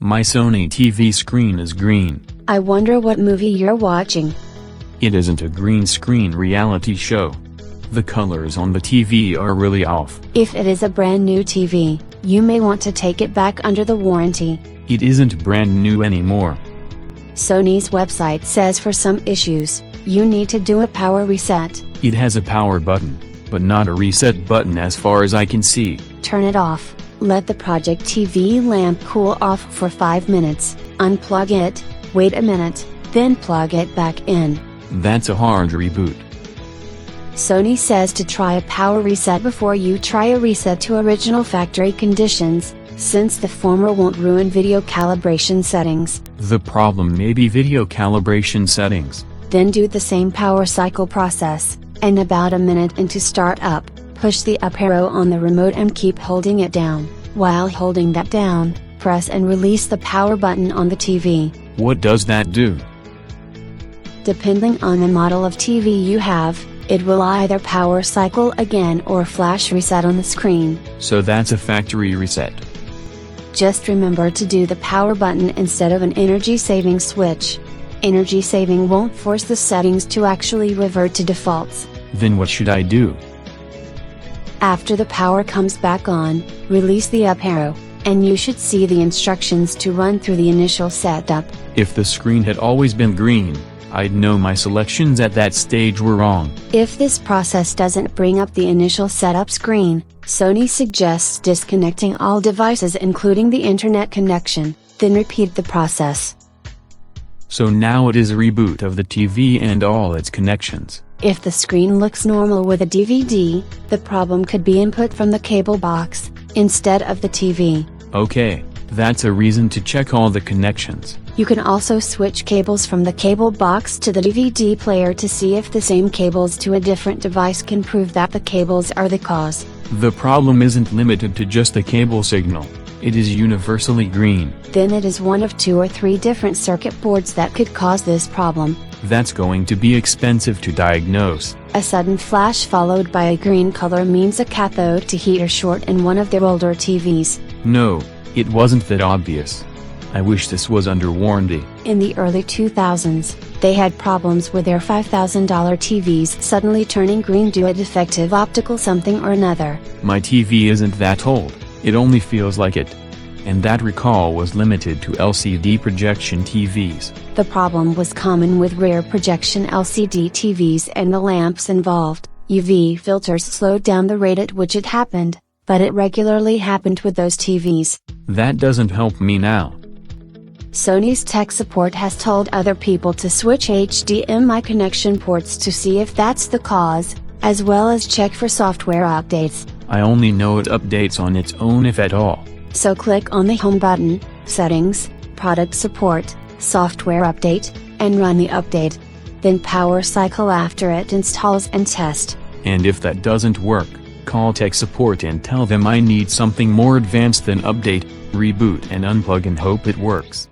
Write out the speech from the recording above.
My Sony TV screen is green. I wonder what movie you're watching. It isn't a green screen reality show. The colors on the TV are really off. If it is a brand new TV, you may want to take it back under the warranty. It isn't brand new anymore. Sony's website says for some issues, you need to do a power reset. It has a power button, but not a reset button as far as I can see. Turn it off. Let the Project TV lamp cool off for 5 minutes, unplug it, wait a minute, then plug it back in. That's a hard reboot. Sony says to try a power reset before you try a reset to original factory conditions, since the former won't ruin video calibration settings. The problem may be video calibration settings. Then do the same power cycle process, and about a minute into startup, push the up arrow on the remote and keep holding it down. While holding that down, press and release the power button on the TV. What does that do? Depending on the model of TV you have, it will either power cycle again or flash reset on the screen. So that's a factory reset. Just remember to do the power button instead of an energy saving switch. Energy saving won't force the settings to actually revert to defaults. Then what should I do? After the power comes back on, release the up arrow, and you should see the instructions to run through the initial setup. If the screen had always been green, I'd know my selections at that stage were wrong. If this process doesn't bring up the initial setup screen, Sony suggests disconnecting all devices including the internet connection, then repeat the process. So now it is a reboot of the TV and all its connections. If the screen looks normal with a DVD, the problem could be input from the cable box, instead of the TV. Okay, that's a reason to check all the connections. You can also switch cables from the cable box to the DVD player to see if the same cables to a different device can prove that the cables are the cause. The problem isn't limited to just the cable signal. It is universally green. Then it is one of 2 or 3 different circuit boards that could cause this problem. That's going to be expensive to diagnose. A sudden flash followed by a green color means a cathode to heater short in one of their older TVs. No, it wasn't that obvious. I wish this was under warranty. In the early 2000s, they had problems with their $5,000 TVs suddenly turning green due to a defective optical something or another. My TV isn't that old, it only feels like it. And that recall was limited to LCD projection TVs. The problem was common with rear projection LCD TVs and the lamps involved. UV filters slowed down the rate at which it happened, but it regularly happened with those TVs. That doesn't help me now. Sony's tech support has told other people to switch HDMI connection ports to see if that's the cause, as well as check for software updates. I only know it updates on its own if at all. So click on the Home button, Settings, Product Support, Software Update, and run the update. Then power cycle after it installs and test. And if that doesn't work, call tech support and tell them I need something more advanced than update, reboot and unplug and hope it works.